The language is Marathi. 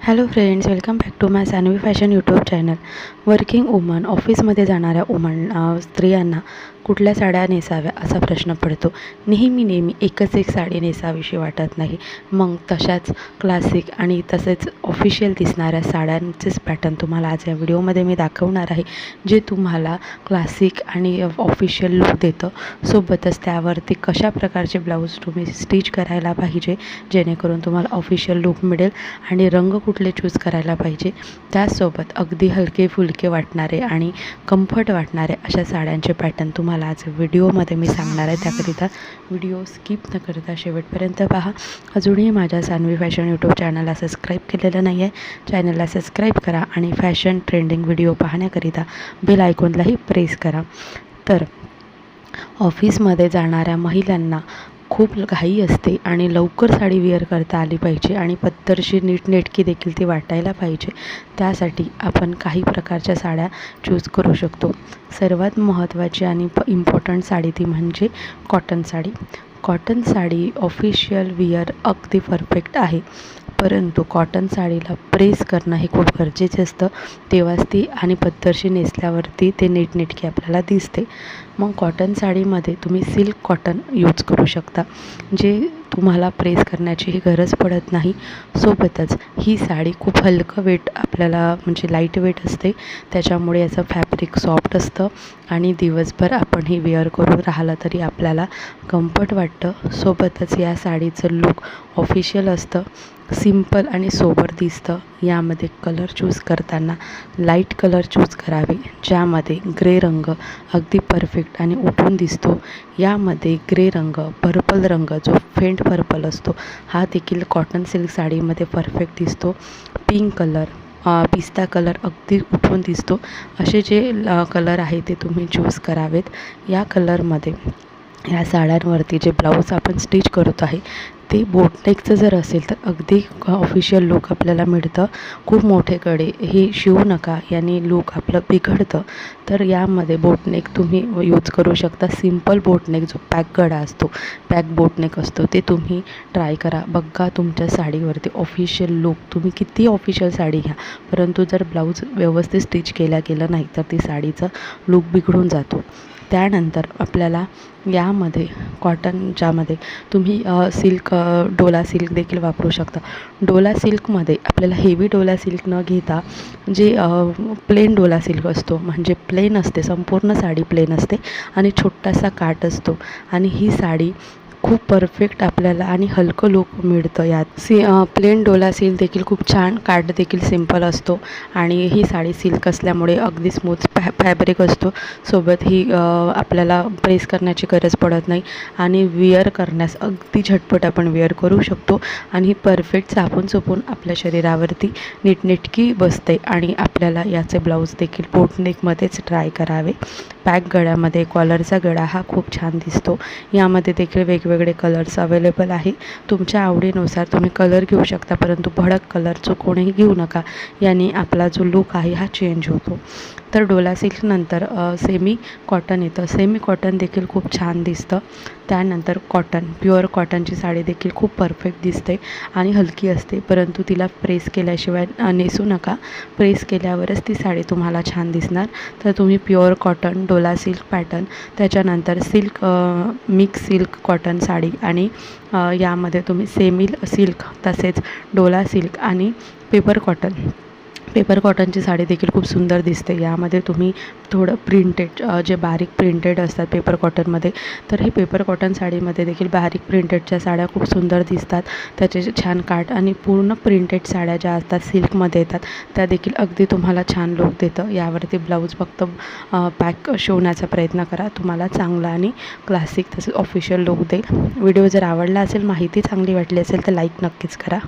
Hello friends, welcome back to my Sanvi fashion YouTube channel. Working woman, ऑफिसमध्ये जाणाऱ्या स्त्रियांना कुठल्या साड्या नेसाव्या असा प्रश्न पडतो. नेहमी एकच एक साडी नेसावीशी वाटत नाही. मग तशाच क्लासिक आणि तसेच ऑफिशियल दिसणाऱ्या साड्यांचेच पॅटर्न तुम्हाला आज या व्हिडिओमध्ये मी दाखवणार आहे, जे तुम्हाला क्लासिक आणि ऑफिशियल लुक देतं. सोबतच त्यावरती कशा प्रकारचे ब्लाऊज तुम्ही स्टिच करायला पाहिजे जेणेकरून तुम्हाला ऑफिशियल लुक मिळेल आणि रंग कुठले चूज करायला पाहिजे, त्याचसोबत अगदी हलके फुलके वाटणारे आणि कम्फर्ट वाटणारे अशा साड्यांचे पॅटर्न तुम्हाला आज व्हिडिओमध्ये मी सांगणार आहे. त्याकरिता व्हिडिओ स्किप न करता शेवटपर्यंत पहा. अजूनही माझ्या सानवी फॅशन यूट्यूब चॅनलला सबस्क्राईब केलेलं नाही आहे, चॅनलला सबस्क्राईब करा आणि फॅशन ट्रेंडिंग व्हिडिओ पाहण्याकरिता बेल आयकॉनलाही प्रेस करा. तर ऑफिसमध्ये जाणाऱ्या महिलांना खूप घाई असते आणि लवकर साडी वेअर करता आली पाहिजे आणि पद्धतशीर नीटनेटकी देखील ती वाटायला पाहिजे. त्यासाठी आपण काही प्रकारच्या साड्या चूज करू शकतो. सर्वात महत्त्वाची आणि इम्पॉर्टंट साडी ती म्हणजे cotton sari. Cotton sari official where अगदी परफेक्ट आहे, परंतु कॉटन साडीला प्रेस करणं हे खूप गरजेचे असतं. तेव्हाच ती आणि पद्धतशीर नेसल्यावरती ते नीटनेटकी आपल्याला दिसते. मग कॉटन साडीमध्ये तुम्ही सिल्क कॉटन यूज करू शकता, जे तुम्हाला प्रेस करण्याचीही गरज पडत नाही. सोबतच ही साडी खूप हलकं वेट आपल्याला म्हणजे लाईट वेट असते, त्याच्यामुळे याचं फॅब्रिक सॉफ्ट असतं आणि दिवसभर आपण ही वेअर करून राहिलं तरी आपल्याला कम्फर्ट वाटतं. सोबतच या साडीचं लुक ऑफिशियल असतं, सिंपल आणि सोबर दिसतं. यामध्ये कलर चूज करताना लाईट कलर चूज करावे, ज्यामध्ये ग्रे रंग अगदी परफेक्ट आणि उठून दिसतो. यामध्ये ग्रे रंग, पर्पल रंग जो फेंट पर्पल असतो हा देखील कॉटन सिल्क साडीमध्ये परफेक्ट दिसतो. पिंक कलर, पिस्ता कलर अगदी उठून दिसतो. असे जे कलर आहे ते तुम्ही चूज करावेत. या कलरमध्ये या साड्यांवरती जे ब्लाऊज आपण स्टिच करत आहे ते बोटनेकचं जर असेल तर अगदी ऑफिशियल लुक आपल्याला मिळतं. खूप मोठे कडे हे शिवू नका, याने लुक आपलं बिघडतं. तर यामध्ये बोटनेक तुम्ही यूज करू शकता. सिंपल बोटनेक जो पॅक गळा असतो, पॅक बोटनेक असतो, ते तुम्ही ट्राय करा. बघा तुमच्या साडीवरती ऑफिशियल लुक. तुम्ही किती ऑफिशियल साडी घ्या, परंतु जर ब्लाऊज व्यवस्थित स्टिच गेलं नाही तर ती साडीचा लुक बिघडून जातो. त्यानंतर आपल्याला यामध्ये कॉटन, ज्यामध्ये तुम्ही सिल्क, डोला सिल्क देखील वापरू शकता. डोला सिल्कमध्ये आपल्याला हेवी डोला सिल्क न घेता जे प्लेन डोला सिल्क असतो, म्हणजे प्लेन असते, संपूर्ण साडी प्लेन असते आणि छोटासा काठ असतो आणि ही साडी खूप परफेक्ट आपल्याला आणि हलकं लुक मिळतं यात. प्लेन डोला सिल्क देखील खूप छान, काठ देखील सिंपल असतो आणि ही साडी सिल्क असल्यामुळे अगदी स्मूथ फॅब्रिक असतो. सोबत ही आपल्याला प्रेस करण्याची गरज पडत नाही आणि वेअर करण्यास अगदी झटपट आपण वेअर करू शकतो आणि ही परफेक्ट चापून चोपून आपल्या शरीरावरती नीटनेटकी बसते. आणि आपल्याला याचे ब्लाऊज देखील बोटनेकमध्येच ट्राय करावे. पॅक गळ्यामध्ये कॉलरचा गळा हा खूप छान दिसतो. यामध्ये देखील वेगवेगळे कलर्स अवेलेबल आहे. तुमच्या आवडीनुसार तुम्ही कलर घेऊ शकता, परंतु भडक कलर कोणीही घेऊ नका, याने आपला जो लुक आहे हा चेंज होतो. तर डोला सिल्कनंतर सेमी कॉटन येतं. सेमी कॉटन देखील खूप छान दिसतं. त्यानंतर कॉटन, प्युअर कॉटनची साडी देखील खूप परफेक्ट दिसते आणि हलकी असते, परंतु तिला प्रेस केल्याशिवाय नेसू नका. प्रेस केल्यावरच ती साडी तुम्हाला छान दिसणार. तर तुम्ही pure cotton, Dola silk pattern, त्याच्यानंतर silk, mix silk cotton sari आणि यामध्ये तुम्ही सेमी सिल्क, तसेच डोला सिल्क आणि पेपर कॉटनची साडी देखील खूप सुंदर दिसते. यामध्ये तुम्ही थोडं प्रिंटेड, जे बारीक प्रिंटेड असतात पेपर कॉटनमध्ये, तर हे पेपर कॉटन साडीमध्ये देखील बारीक प्रिंटेडच्या साड्या खूप सुंदर दिसतात. त्याचे छान काठ आणि पूर्ण प्रिंटेड साड्या ज्या असतात सिल्कमध्ये येतात, त्या देखील अगदी तुम्हाला छान लुक देतं. यावरती ब्लाऊज फक्त पॅक शिवण्याचा प्रयत्न करा, तुम्हाला चांगला आणि क्लासिक तसेच ऑफिशियल लुक देईल. व्हिडिओ जर आवडला असेल, माहिती चांगली वाटली असेल तर लाईक नक्कीच करा.